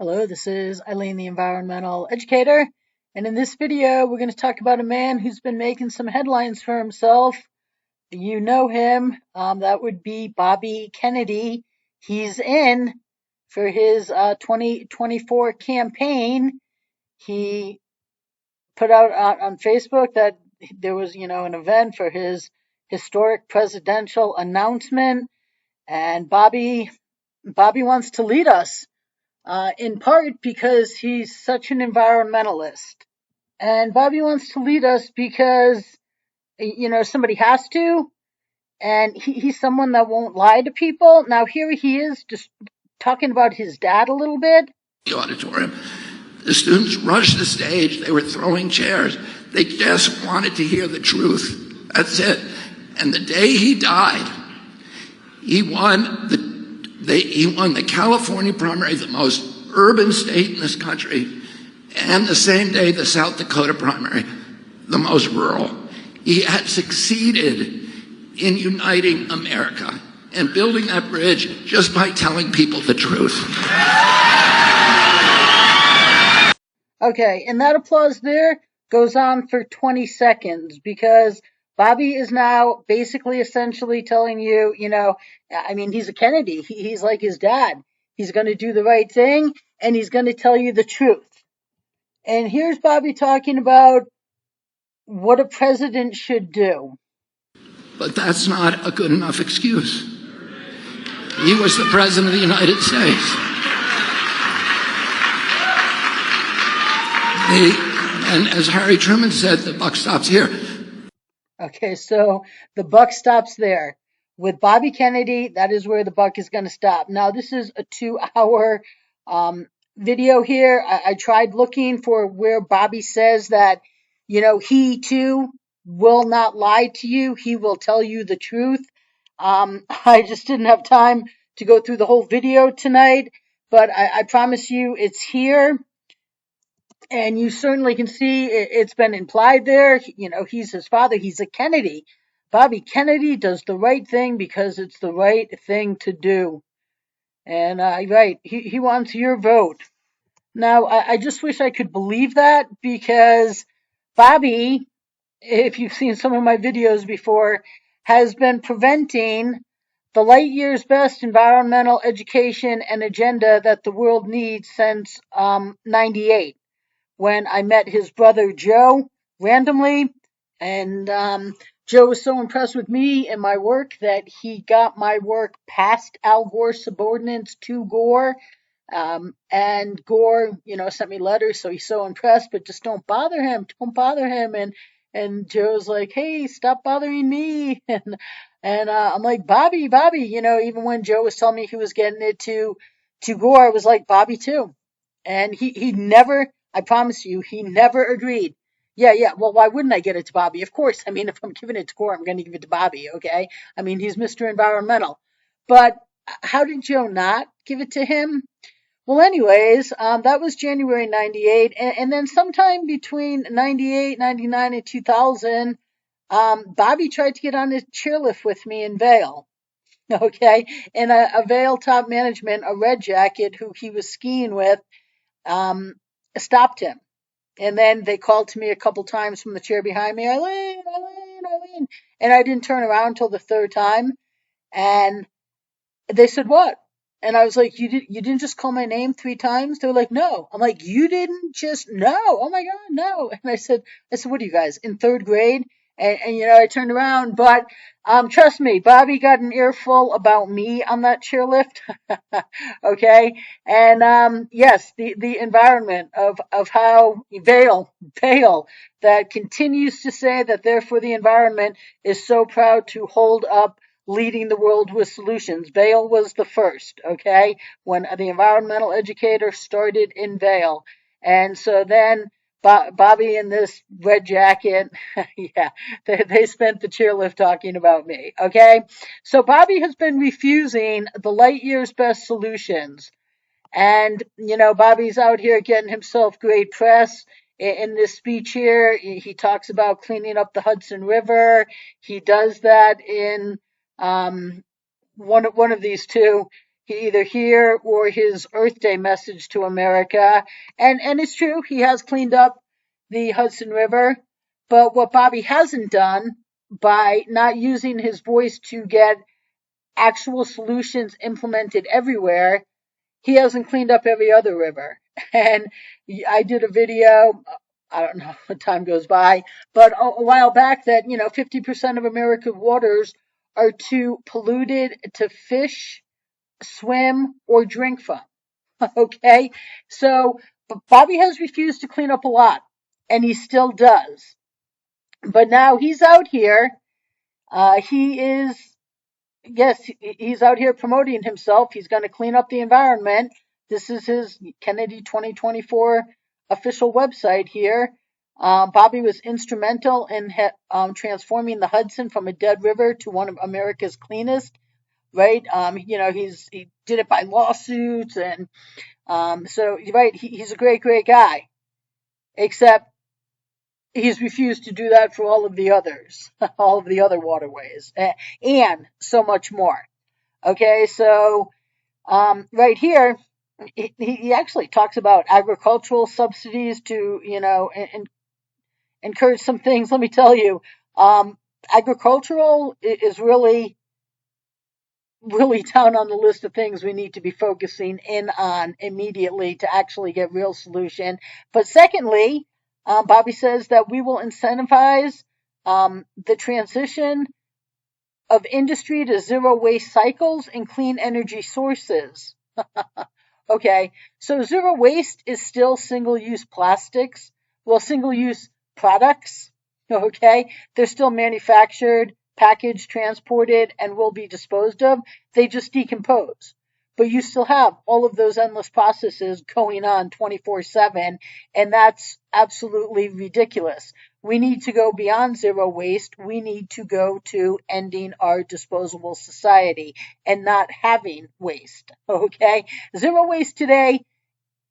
Hello, this is Eileen, the environmental educator, and in this video, we're going to talk about a man who's been making some headlines for himself. You know him, that would be Bobby Kennedy. He's in for his 2024 campaign. He put out on Facebook that there was, an event for his historic presidential announcement, and Bobby wants to lead us in part because he's such an environmentalist. And Bobby wants to lead us because, somebody has to. And he's someone that won't lie to people. Now, here he is just talking about his dad a little bit. The auditorium. The students rushed the stage. They were throwing chairs. They just wanted to hear the truth. That's it. And the day he died, he won the California primary, the most urban state in this country, and the same day the South Dakota primary, the most rural. He had succeeded in uniting America and building that bridge just by telling people the truth. Okay, and that applause there goes on for 20 seconds because Bobby is now basically essentially telling you, he's a Kennedy. He's like his dad. He's going to do the right thing and he's going to tell you the truth. And here's Bobby talking about what a president should do. But that's not a good enough excuse. He was the president of the United States. And as Harry Truman said, the buck stops here. Okay, so the buck stops there. With Bobby Kennedy, that is where the buck is going to stop. Now, this is a 2-hour video here. I tried looking for where Bobby says that, he too will not lie to you. He will tell you the truth. I just didn't have time to go through the whole video tonight, but I promise you it's here. And you certainly can see it's been implied there. He's his father. He's a Kennedy. Bobby Kennedy does the right thing because it's the right thing to do. And right, he wants your vote. Now, I just wish I could believe that because Bobby, if you've seen some of my videos before, has been preventing the light years best environmental education and agenda that the world needs since 98. When I met his brother Joe randomly, and Joe was so impressed with me and my work that he got my work past Al Gore's subordinates to Gore. And Gore, sent me letters, so he's so impressed, but just don't bother him. Don't bother him. And Joe's like, hey, stop bothering me. And I'm like, Bobby, even when Joe was telling me he was getting it to Gore, I was like, Bobby too. And he never, I promise you, he never agreed. Yeah. Well, why wouldn't I get it to Bobby? Of course. If I'm giving it to Gore, I'm going to give it to Bobby, okay? He's Mr. Environmental. But how did Joe not give it to him? Well, anyways, that was January 98. And then sometime between 98, 99, and 2000, Bobby tried to get on his chairlift with me in Vail. Okay? And a Vail top management, a red jacket who he was skiing with, stopped him. And then they called to me a couple times from the chair behind me, Eileen. And I didn't turn around until the third time. And they said, what? And I was like, you didn't just call my name 3 times? They were like, no. I'm like, you didn't just, no. Oh my God, no. And I said, what are you guys, in 3rd grade? And I turned around, but trust me, Bobby got an earful about me on that chairlift. Okay. And yes, the environment of how Vail that continues to say that they're for the environment is so proud to hold up leading the world with solutions. Vail was the first, okay, when the environmental educator started in Vail. And so then Bobby in this red jacket, yeah, they spent the chairlift talking about me, okay? So Bobby has been refusing the light years best solutions. And, Bobby's out here getting himself great press. In this speech here, he talks about cleaning up the Hudson River. He does that in one of these two. either here or his Earth Day message to America. And it's true, he has cleaned up the Hudson River. But what Bobby hasn't done by not using his voice to get actual solutions implemented everywhere, he hasn't cleaned up every other river. And I did a video, I don't know, time goes by, but a while back that, 50% of American waters are too polluted to fish, swim, or drink from. Okay? So, but Bobby has refused to clean up a lot, and he still does. But now he's out here. He is, yes, he's out here promoting himself. He's going to clean up the environment. This is his Kennedy 2024 official website here. Bobby was instrumental in transforming the Hudson from a dead river to one of America's cleanest. Right? He did it by lawsuits, and so right, he's a great, great guy. Except he's refused to do that for all of the others, all of the other waterways, and so much more. Okay, so right here, he actually talks about agricultural subsidies to, encourage some things. Let me tell you, agricultural is really, really down on the list of things we need to be focusing in on immediately to actually get real solution. But secondly, Bobby says that we will incentivize the transition of industry to zero waste cycles and clean energy sources. Okay, so zero waste is still single-use plastics. Well, single-use products. Okay, they're still manufactured, packaged, transported, and will be disposed of. They just decompose. But you still have all of those endless processes going on 24/7, and that's absolutely ridiculous. We need to go beyond zero waste. We need to go to ending our disposable society and not having waste. Okay? Zero waste today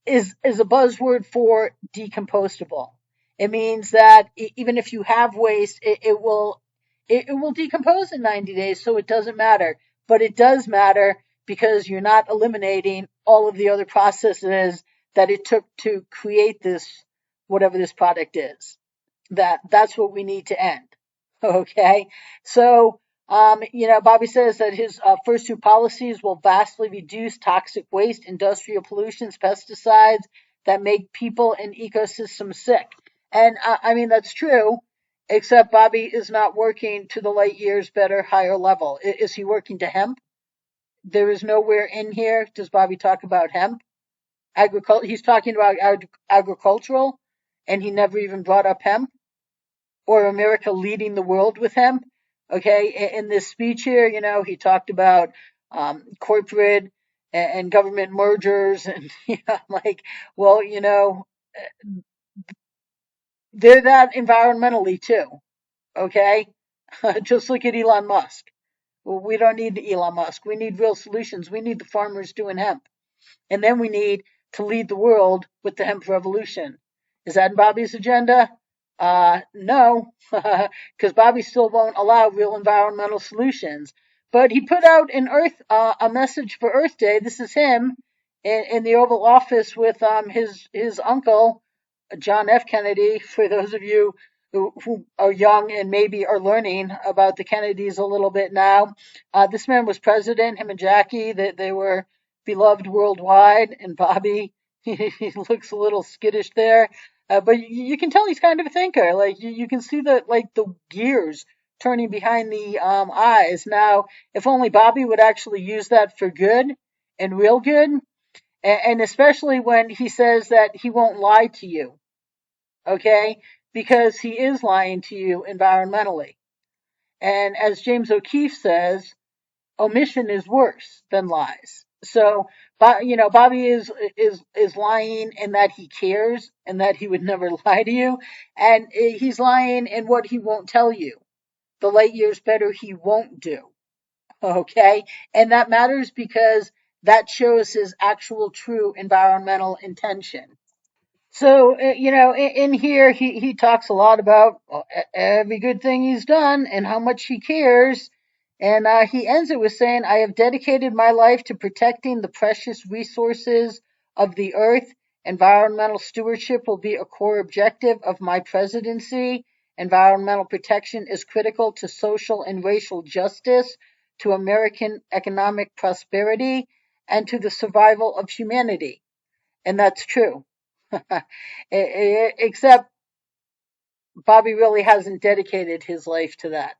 is a buzzword for decompostable. It means that even if you have waste, it will decompose in 90 days, so it doesn't matter. But it does matter because you're not eliminating all of the other processes that it took to create this, whatever this product is. That's what we need to end. Okay, so Bobby says that his first two policies will vastly reduce toxic waste, industrial pollutions, pesticides that make people and ecosystems sick. And I mean that's true, except Bobby is not working to the light years better, higher level. Is he working to hemp? There is nowhere in here does Bobby talk about hemp. He's talking about agricultural, and he never even brought up hemp or America leading the world with hemp. Okay, in this speech here, he talked about corporate and government mergers, and I'm like, well, they're that environmentally too. Okay, just look at Elon Musk. Well, we don't need Elon Musk. We need real solutions. We need the farmers doing hemp. And then we need to lead the world with the hemp revolution. Is that in Bobby's agenda? No, because Bobby still won't allow real environmental solutions. But he put out a message for Earth Day. This is him in the Oval Office with his uncle, John F. Kennedy. For those of you who are young and maybe are learning about the Kennedys a little bit now, this man was president. Him and Jackie, they were beloved worldwide, and Bobby, he looks a little skittish there. But you can tell he's kind of a thinker. Like you can see the gears turning behind the eyes. Now, if only Bobby would actually use that for good and real good, and especially when he says that he won't lie to you, okay? Because he is lying to you environmentally. And as James O'Keefe says, omission is worse than lies. So, Bobby is lying in that he cares and that he would never lie to you, and he's lying in what he won't tell you. The light years better he won't do. Okay, and that matters because that shows his actual true environmental intention. So, in here, he talks a lot about every good thing he's done and how much he cares. And he ends it with saying, I have dedicated my life to protecting the precious resources of the earth. Environmental stewardship will be a core objective of my presidency. Environmental protection is critical to social and racial justice, to American economic prosperity, and to the survival of humanity. And that's true. Except Bobby really hasn't dedicated his life to that.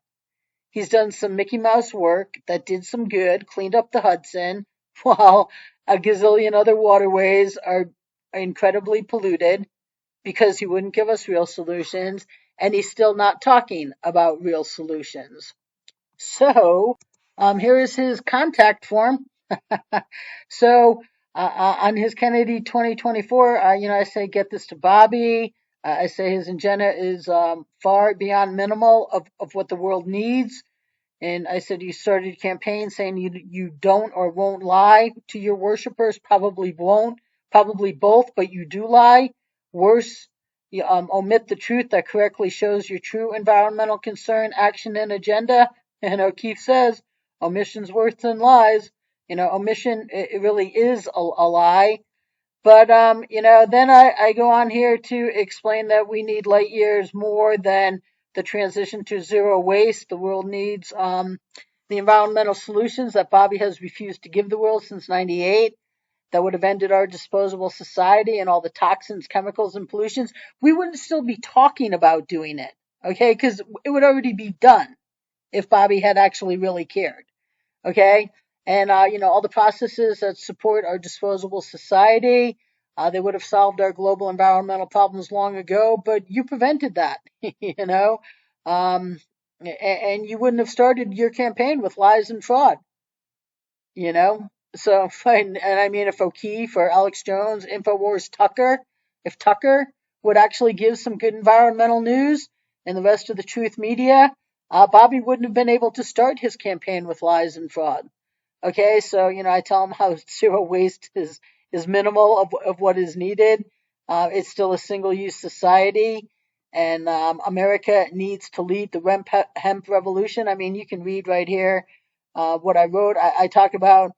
He's done some Mickey Mouse work that did some good, cleaned up the Hudson, while a gazillion other waterways are incredibly polluted because he wouldn't give us real solutions, and he's still not talking about real solutions. So, here is his contact form. So, on his Kennedy 2024, I say get this to Bobby. I say his agenda is far beyond minimal of what the world needs. And I said you started a campaign saying you don't or won't lie to your worshipers. Probably won't. Probably both, but you do lie. Worse, you omit the truth that correctly shows your true environmental concern, action, and agenda. And O'Keefe says omission's worse than lies. Omission it really is a lie. But then I go on here to explain that we need light years more than the transition to zero waste. The world needs the environmental solutions that Bobby has refused to give the world since '98. That would have ended our disposable society and all the toxins, chemicals, and pollutions. We wouldn't still be talking about doing it, okay? Because it would already be done if Bobby had actually really cared. Okay, and all the processes that support our disposable society, they would have solved our global environmental problems long ago, but you prevented that. you know um, and you wouldn't have started your campaign with lies and fraud. you know so and I mean, if O'Keefe or Alex Jones, Infowars, Tucker, if Tucker would actually give some good environmental news, and the rest of the truth media, Bobby wouldn't have been able to start his campaign with lies and fraud. Okay, so I tell them how zero waste is minimal of what is needed. It's still a single-use society, and America needs to lead the hemp revolution. I mean, you can read right here what I wrote. I talk about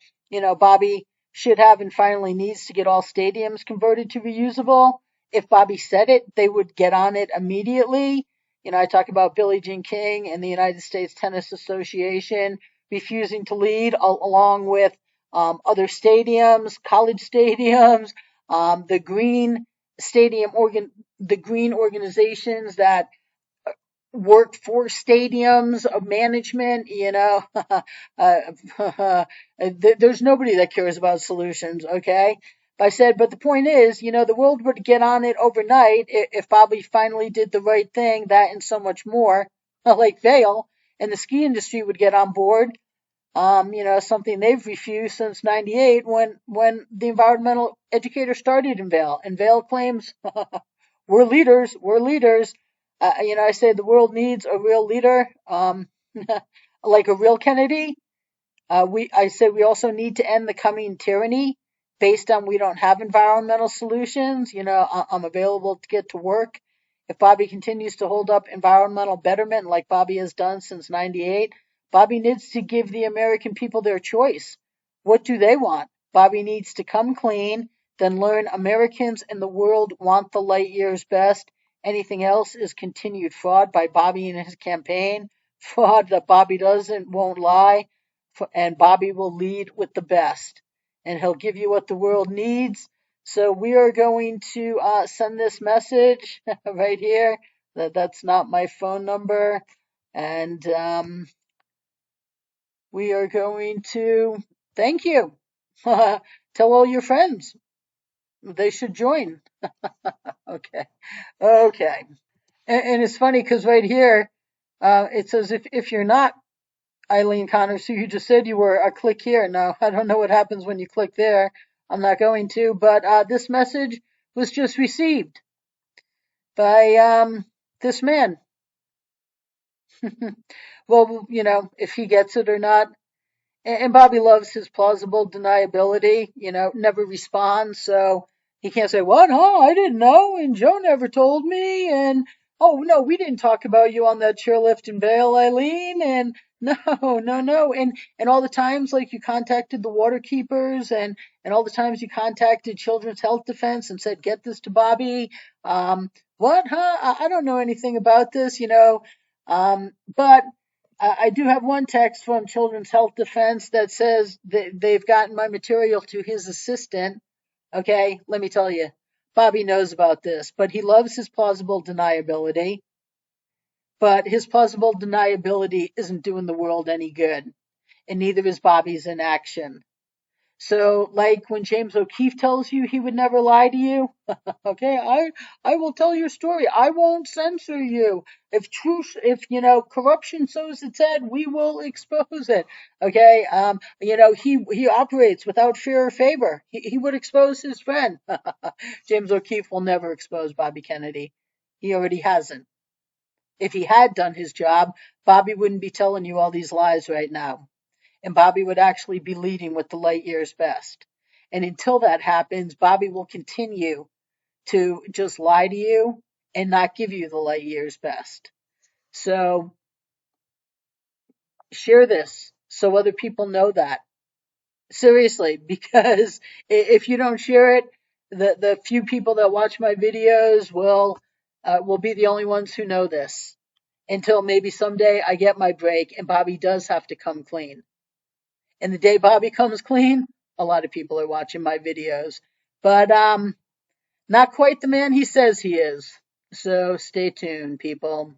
Bobby should have and finally needs to get all stadiums converted to reusable. If Bobby said it, they would get on it immediately. I talk about Billie Jean King and the United States Tennis Association refusing to lead, along with other stadiums, college stadiums, the the green organizations that work for stadiums of management. There's nobody that cares about solutions. Okay. But I said, but the point is, the world would get on it overnight if Bobby finally did the right thing, that and so much more, like Vail, and the ski industry would get on board. Something they've refused since '98 when the environmental educator started in Vail. And Vail claims we're leaders, we're leaders. I say the world needs a real leader, like a real Kennedy. I said we also need to end the coming tyranny based on we don't have environmental solutions. I'm available to get to work. If Bobby continues to hold up environmental betterment like Bobby has done since '98, Bobby needs to give the American people their choice. What do they want? Bobby needs to come clean, then learn Americans and the world want the light years best. Anything else is continued fraud by Bobby and his campaign. Fraud that Bobby won't lie, and Bobby will lead with the best, and he'll give you what the world needs. So we are going to send this message right here. That's not my phone number, and we are going to thank you. Tell all your friends they should join. Okay, okay. And it's funny because right here it says if you're not Eileen Connors, who you just said you were, click here. Now, I don't know what happens when you click there. I'm not going to, but this message was just received by this man. Well, if he gets it or not. And Bobby loves his plausible deniability, never responds. So he can't say, what? Huh? I didn't know. And Joe never told me. And Oh no, we didn't talk about you on that chairlift in Vale, Eileen. And no, no, no. And all the times like you contacted the water keepers and all the times you contacted Children's Health Defense and said, get this to Bobby. What, huh? I don't know anything about this, you know. But I do have one text from Children's Health Defense that says that they've gotten my material to his assistant. Okay, let me tell you, Bobby knows about this, but he loves his plausible deniability. But his plausible deniability isn't doing the world any good, and neither is Bobby's inaction. So, like when James O'Keefe tells you he would never lie to you, okay, I will tell your story. I won't censor you. If you know corruption shows its head, we will expose it. Okay, you know he operates without fear or favor. He would expose his friend. James O'Keefe will never expose Bobby Kennedy. He already hasn't. If he had done his job, Bobby wouldn't be telling you all these lies right now, and Bobby would actually be leading with the light years best. And until that happens, Bobby will continue to just lie to you and not give you the light years best. So share this so other people know that. Seriously, because if you don't share it, the few people that watch my videos will be the only ones who know this until maybe someday I get my break and Bobby does have to come clean. And the day Bobby comes clean, a lot of people are watching my videos. But not quite the man he says he is. So stay tuned, people.